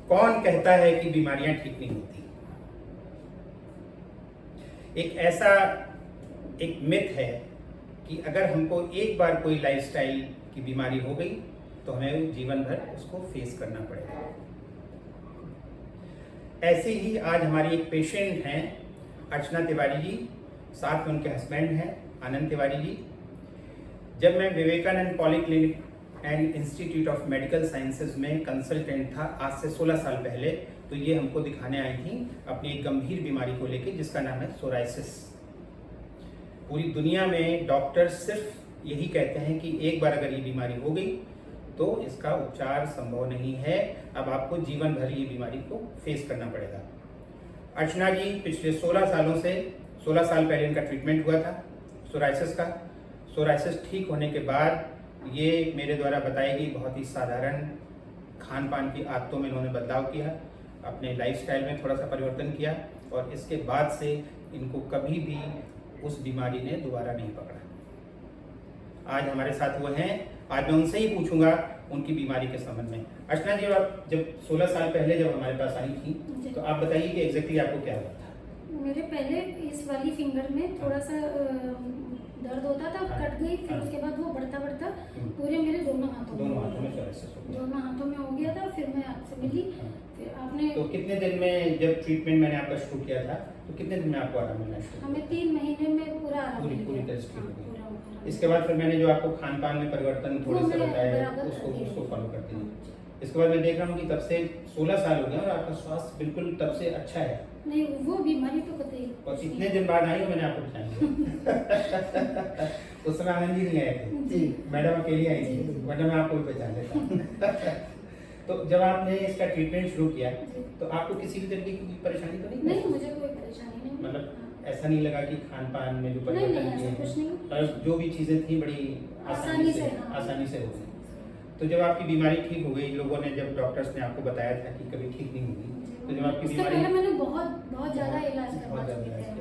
कौन कहता है कि बीमारियां ठीक नहीं होती? एक मिथ है कि अगर हमको एक बार कोई लाइफस्टाइल की बीमारी हो गई तो हमें जीवन भर उसको फेस करना पड़ेगा। ऐसे ही आज हमारी एक पेशेंट हैं अर्चना तिवारी जी, साथ में उनके हस्बैंड हैं आनंद तिवारी जी। जब मैं Vivekananda polyclinic and institute of medical sciences में कंसल्टेंट था आज से 16 साल पहले, तो ये हमको दिखाने आई थी अपनी एक गंभीर बीमारी को लेकर जिसका नाम है सोराइसिस। पूरी दुनिया में डॉक्टर सिर्फ यही कहते हैं कि एक बार अगर ये बीमारी हो गई तो इसका उपचार संभव नहीं है, अब आपको जीवन भर ये बीमारी को फेस करना पड़ेगा। अर्चना जी पिछले 16 साल पहले इनका ट्रीटमेंट हुआ था सोराइसिस का। सोराइसिस ठीक होने के बाद ये मेरे द्वारा बताई गई बहुत ही साधारण खान पान की आदतों में इन्होंने बदलाव किया, अपने लाइफस्टाइल में थोड़ा सा परिवर्तन किया और इसके बाद से इनको कभी भी उस बीमारी ने दोबारा नहीं पकड़ा। आज हमारे साथ वो हैं, आज मैं उनसे ही पूछूंगा उनकी बीमारी के संबंध में। अर्चना जी, आप जब 16 साल पहले जब हमारे पास आई थी तो आप बताइए कि एग्जैक्टली आपको क्या हुआ था? मेरे पहले इस वाली फिंगर में थोड़ा सा दर्द होता था, कट गई, फिर उसके बाद वो बढ़ता पूरे मेरे दोनों हाथों में हो गया था। फिर मैं आपसे मिली, फिर आपने तो कितने दिन में जब ट्रीटमेंट मैंने आपका शुरू किया था तो कितने दिन में आपको आराम मिलना शुरू? हमें 3 महीने में पूरा आराम मिल पूरी गया। तरह से ठीक हो गई। पूरा। इसके बाद फिर मैंने जो आपको खान पान में परिवर्तन थोड़े से बताया उसको फॉलो करते हैं। इसके बाद मैं देख रहा हूँ कि तब से 16 साल हो गए और आपका स्वास्थ्य बिल्कुल तब से अच्छा है। नहीं, वो बीमारी तो कतई। और कितने दिन बाद आई मैंने आपको बताया उस समय आनंद जी नहीं आए थे, मैडम अकेली आई थी, वरना मैं आपको भी पहचान लेता। तो जब आपने इसका ट्रीटमेंट शुरू किया तो आपको किसी भी तरीके की परेशानी तो नहीं? नहीं, मुझे कोई परेशानी नहीं। मतलब ऐसा नहीं लगा कि खान पान में जो परिवर्तन किए और जो भी चीजें थी बड़ी आसानी से हो गई। तो जब आपकी बीमारी ठीक हो गई, लोगों ने जब डॉक्टर्स ने आपको बताया था कि कभी ठीक नहीं होगी, तो जब आपकी बीमारी मैंने बहुत ज्यादा इलाज करवाया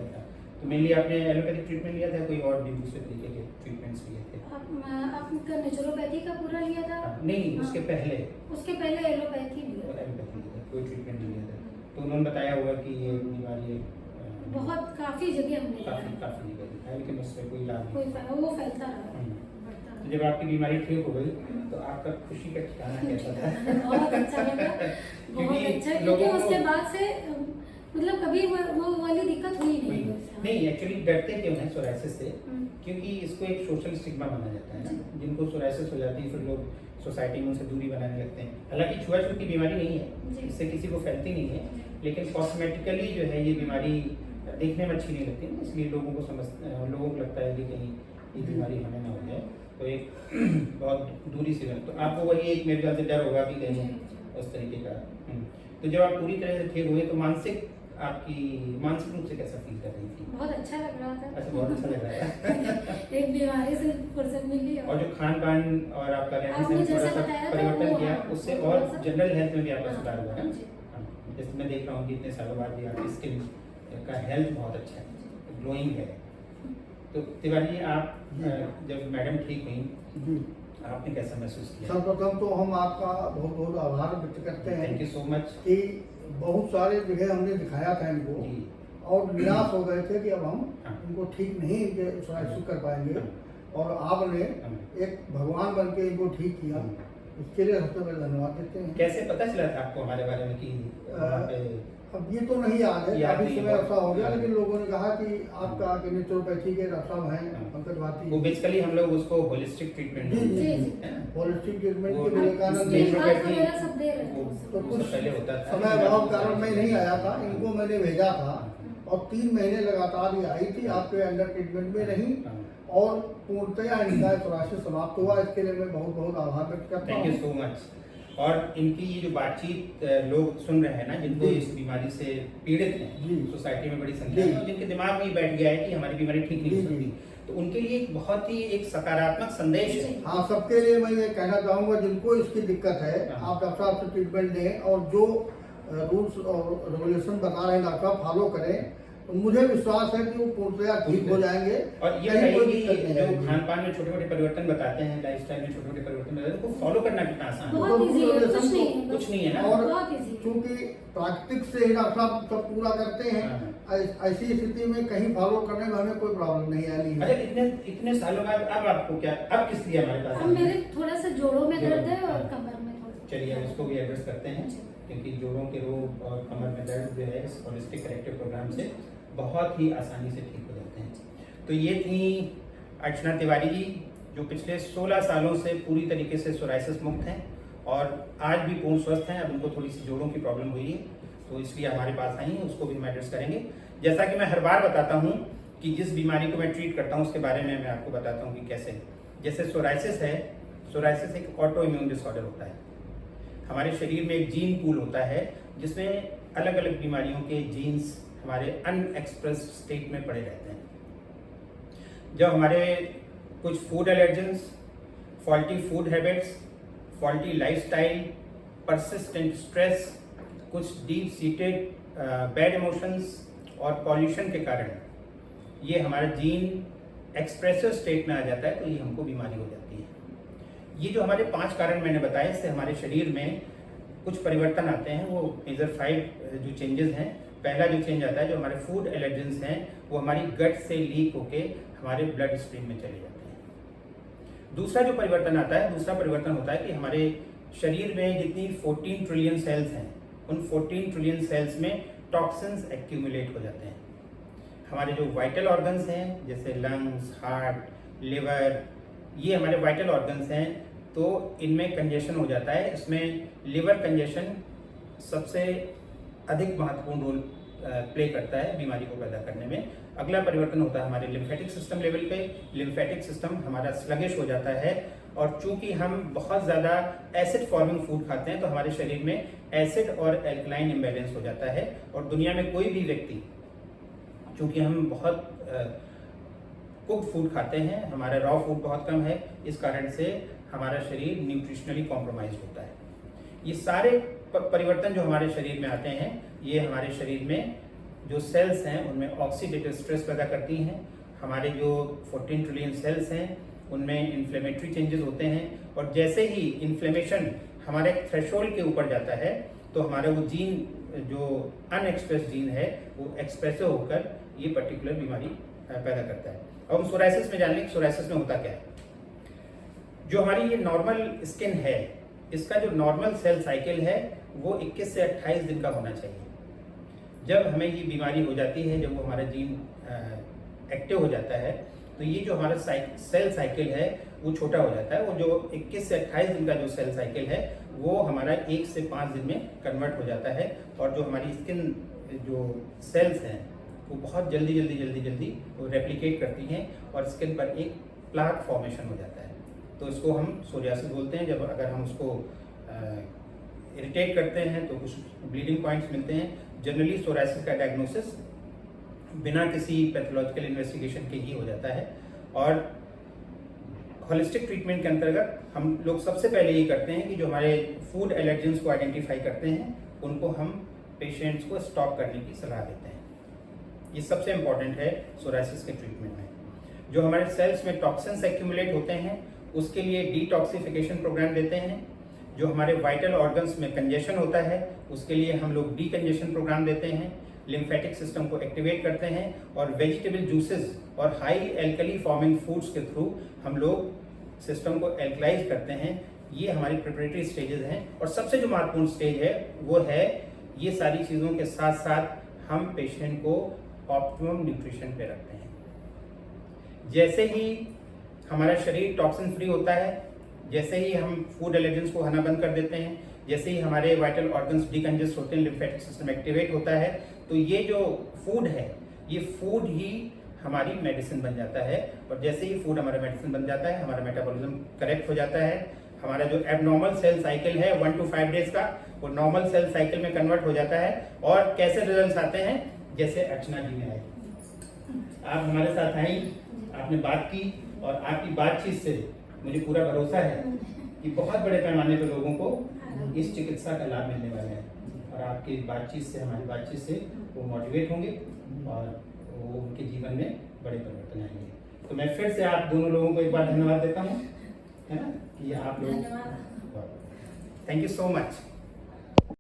था। तो मेनली आपने एलोपैथिक ट्रीटमेंट लिया था, कोई और भी दूसरे तरीके के ट्रीटमेंट्स लिए थे? आपका नेचुरोपैथी का पूरा लिया था? नहीं, उसके पहले एलोपैथी लिया। कोई ट्रीटमेंट नहीं लिया था, तो उन्होंने बताया होगा कि ये बीमारी बहुत काफी जगह हमने काफी जगह दिखाया लेकिन उससे कोई लाभ नहीं, वो फैलता रहा। तो जब आपकी बीमारी ठीक हो गई तो आपका खुशी का ठिकाना कैसा था? बहुत अच्छा लगा, बहुत अच्छा, क्योंकि उसके बाद से मतलब कभी वो वाली दिक्कत हुई नहीं। एक्चुअली डरते क्यों हैं सोराइसिस से? क्योंकि इसको एक सोशल स्टिग्मा माना जाता है ना, जिनको सोराइसिस हो जाती है फिर लोग सोसाइटी में उनसे दूरी बनाने लगते हैं। हालांकि छुआछूत की बीमारी नहीं है, इससे किसी को फैलती नहीं है, लेकिन कॉस्मेटिकली जो है ये बीमारी देखने में अच्छी नहीं लगती है, इसलिए लोगों को लगता है कि कहीं ये बीमारी हमें ना हो जाए, तो एक बहुत दूरी से। तो आपको वही एक मेरे ख्याल से डर होगा कि कहीं उस तरीके का। तो जब आप पूरी तरह से ठीक हुए तो मानसिक रूप से कैसा फील कर रही थी? बहुत अच्छा लग रहा था। अच्छा, बहुत अच्छा लग रहा था। एक बीमारी से फुर्सत मिली और जो खान पान और आपका रहन सहन थोड़ा सा परिवर्तन किया उससे और जनरल हेल्थ में भी आपका सुधार हुआ है। जैसे मैं देख रहा हूँ कि इतने सालों बाद भी आपकी स्किन का हेल्थ बहुत अच्छा है, ग्लोइंग है। तो तिवारी जी, आप जब मैडम ठीक हुई आपने कैसा महसूस किया? सर्वप्रथम तो हम आपका बहुत बहुत आभार व्यक्त करते हैं। Thank you so much. कि बहुत सारे जगह हमने दिखाया था इनको और निराश हो गए थे कि अब हम इनको ठीक नहीं सोराइसिस कर पाएंगे, और आपने एक भगवान बन के इनको ठीक किया, इसके लिए सबसे पहले धन्यवाद देते हैं। कैसे पता चला था आपको हमारे बारे में कि अब ये तो नहीं याद है, काफी समय ऐसा हो गया, लेकिन लोगों ने कहा कि आपका नेचुरोपैथी के डॉक्टर साहब हैं पंकज भाटी, वो बेसिकली हम लोग उसको होलिस्टिक ट्रीटमेंट होलिस्टिक ट्रीटमेंट के विवेकानंद तो कुछ पहले होता था, समय अभाव कारण मैं नहीं आया था, इनको मैंने भेजा था और 3 महीने लगातार ये आई थी, आपके अंडर ट्रीटमेंट में रही और पूर्णतया इनका सोराइसिस समाप्त हुआ। इसके लिए मैं बहुत बहुत आभार व्यक्त करता हूँ। Thank you so much. और इनकी ये जो बातचीत लोग सुन रहे हैं ना, जिनको इस बीमारी से पीड़ित हैं, सोसाइटी में बड़ी संख्या में, जिनके दिमाग में बैठ गया है कि हमारी बीमारी ठीक नहीं हो सकती, तो उनके लिए एक बहुत ही एक सकारात्मक संदेश है। हाँ, सबके लिए मैं ये कहना चाहूँगा जिनको इसकी दिक्कत है, आप डॉक्टर साहब से ट्रीटमेंट लें और जो रूल्स और रेगुलेशन बता रहे हैं डॉक्टर साहब फॉलो करें, तो मुझे विश्वास है कि वो पूर्णतया ठीक हो जाएंगे। और ये जो खान पान में छोटे छोटे परिवर्तन बताते हैं, लाइफस्टाइल में छोटे छोटे परिवर्तन बताते हैं, उनको फॉलो करना कितना आसान है। बहुत इजी है, कुछ कुछ नहीं है ना। और बहुत easy है। क्योंकि प्राकृतिक से ही डॉक्टर साहब सब पूरा करते हैं, ऐसी स्थिति में कहीं फॉलो करने में हमें कोई प्रॉब्लम नहीं आनी अच्छा, है। इतने सालों बाद अब आपको क्या, अब किस लिए हमारे पास अब आए हैं? मेरे थोड़ा सा जोड़ों में दर्द है और हाँ। कमर में थोड़ा सा। चलिए हम इसको भी एड्रेस करते हैं, क्योंकि जोड़ों के रोग और कमर में दर्द जो है इस होलिस्टिक करेक्टिव प्रोग्राम से बहुत ही आसानी से ठीक हो जाते हैं। तो ये थी अर्चना तिवारी जी, जो पिछले 16 सालों से पूरी तरीके से सोराइसिस मुक्त हैं और आज भी पूर्ण स्वस्थ हैं। अब उनको थोड़ी सी जोड़ों की प्रॉब्लम हुई है, तो इसलिए हमारे पास आई हैं, उसको भी हम एड्रेस करेंगे। जैसा कि मैं हर बार बताता हूँ कि जिस बीमारी को मैं ट्रीट करता हूँ उसके बारे में मैं आपको बताता हूँ कि कैसे। जैसे सोराइसिस है, सोराइसिस एक ऑटो इम्यून डिसऑर्डर होता है। हमारे शरीर में एक जीन पूल होता है जिसमें अलग अलग बीमारियों के जीन्स हमारे अनएक्सप्रेस्ड स्टेट में पड़े रहते हैं। जब हमारे कुछ food allergens, faulty food habits, faulty lifestyle, persistent stress, कुछ डीप सीटेड बैड इमोशंस और पॉल्यूशन के कारण ये हमारा जीन एक्सप्रेसिव स्टेट में आ जाता है, तो ये हमको बीमारी हो जाती है। ये जो हमारे 5 कारण मैंने बताए, इससे हमारे शरीर में कुछ परिवर्तन आते हैं। वो मेजर 5 जो चेंजेस हैं, पहला जो चेंज आता है, जो हमारे फूड एलर्जेंस हैं वो हमारी गट से लीक होके हमारे ब्लड स्ट्रीम में चले जाते हैं। दूसरा जो परिवर्तन आता है, दूसरा परिवर्तन होता है कि हमारे शरीर में जितनी 14 ट्रिलियन सेल्स हैं, उन 14 ट्रिलियन सेल्स में टॉक्सिन्स एक्यूमुलेट हो जाते हैं। हमारे जो वाइटल ऑर्गन्स हैं जैसे लंग्स, हार्ट, लिवर, ये हमारे वाइटल ऑर्गन्स हैं, तो इनमें कंजेशन हो जाता है। इसमें लिवर कंजेशन सबसे अधिक महत्वपूर्ण रोल प्ले करता है बीमारी को पैदा करने में। अगला परिवर्तन होता है हमारे लिम्फेटिक सिस्टम लेवल पे। लिम्फेटिक सिस्टम हमारा स्लगिश हो जाता है, और चूंकि हम बहुत ज़्यादा एसिड फॉर्मिंग फूड खाते हैं तो हमारे शरीर में एसिड और एल्कलाइन इम्बैलेंस हो जाता है। और दुनिया में कोई भी व्यक्ति, चूंकि हम बहुत कुक्ड फूड खाते हैं, हमारा रॉ फूड बहुत कम है, इस कारण से हमारा शरीर न्यूट्रिशनली कॉम्प्रोमाइज होता है। ये सारे परिवर्तन जो हमारे शरीर में आते हैं, ये हमारे शरीर में जो सेल्स हैं उनमें ऑक्सीडेटिव स्ट्रेस पैदा करती हैं। हमारे जो 14 ट्रिलियन सेल्स हैं उनमें इन्फ्लेमेटरी चेंजेस होते हैं, और जैसे ही इन्फ्लेमेशन हमारे थ्रेशोल्ड के ऊपर जाता है तो हमारा वो जीन, जो अनएक्सप्रेस जीन है, वो एक्सप्रेसिव होकर ये पर्टिकुलर बीमारी पैदा करता है। अब हम सोराइसिस में जान लें कि सोराइसिस में होता क्या है। जो हमारी ये नॉर्मल स्किन है, इसका जो नॉर्मल सेल साइकिल है वो 21 से 28 दिन का होना चाहिए। जब हमें ये बीमारी हो जाती है, जब वो हमारा जीन एक्टिव हो जाता है, तो ये जो हमारा सेल साइकिल है वो छोटा हो जाता है। वो जो 21 से 28 दिन का जो सेल साइकिल है वो हमारा 1 से 5 दिन में कन्वर्ट हो जाता है, और जो हमारी स्किन जो सेल्स हैं वो बहुत जल्दी वो रेप्लिकेट करती हैं और स्किन पर एक प्लाक फॉर्मेशन हो जाता है। तो इसको हम सोरियासिस बोलते हैं। जब अगर हम उसको इरिटेट करते हैं तो कुछ ब्लीडिंग पॉइंट्स मिलते हैं। जनरली सोराइसिस का डायग्नोसिस बिना किसी पैथोलॉजिकल इन्वेस्टिगेशन के ही हो जाता है। और होलिस्टिक ट्रीटमेंट के अंतर्गत हम लोग सबसे पहले ये करते हैं कि जो हमारे फूड एलर्जेंस को आइडेंटिफाई करते हैं, उनको हम पेशेंट्स को स्टॉप करने की सलाह देते हैं। ये सबसे इम्पॉर्टेंट है सोराइसिस के ट्रीटमेंट में। जो हमारे सेल्स में टॉक्सिन्स एक्यूमुलेट होते हैं उसके लिए डिटॉक्सिफिकेशन प्रोग्राम देते हैं। जो हमारे वाइटल ऑर्गन्स में कंजेशन होता है उसके लिए हम लोग डीकंजेशन प्रोग्राम देते हैं। लिम्फेटिक सिस्टम को एक्टिवेट करते हैं, और वेजिटेबल जूसेस और हाई एल्कली फॉर्मिंग फूड्स के थ्रू हम लोग सिस्टम को एल्कलाइज करते हैं। ये हमारी प्रिपरेटरी स्टेजेस हैं। और सबसे जो महत्वपूर्ण स्टेज है वो है, ये सारी चीज़ों के साथ साथ हम पेशेंट को ऑप्टिमम न्यूट्रिशन पे रखते हैं। जैसे ही हमारा शरीर टॉक्सिन फ्री होता है, जैसे ही हम फूड एलर्जेंस को खाना बंद कर देते हैं, जैसे ही हमारे वाइटल ऑर्गन्स डिकंजेस्ट होते हैं, लिम्फेटिक सिस्टम एक्टिवेट होता है, तो ये जो फूड है, ये फूड ही हमारी मेडिसिन बन जाता है। और जैसे ही फूड हमारा मेडिसिन बन जाता है, हमारा मेटाबॉलिज्म करेक्ट हो जाता है। हमारा जो एबनॉर्मल सेल साइकिल है 1 to 5 डेज का, वो नॉर्मल सेल साइकिल में कन्वर्ट हो जाता है। और कैसे रिजल्ट्स आते हैं, जैसे अर्चना जी ने आए, आप हमारे साथ आई, आपने बात की, और आपकी बातचीत से मुझे पूरा भरोसा है कि बहुत बड़े पैमाने पर लोगों को इस चिकित्सा का लाभ मिलने वाला है। और आपकी बातचीत से, हमारी बातचीत से वो मोटिवेट होंगे और वो उनके जीवन में बड़े परिवर्तन आएंगे। तो मैं फिर से आप दोनों लोगों को एक बार धन्यवाद देता हूँ, है ना, कि आप लोग, थैंक यू सो मच।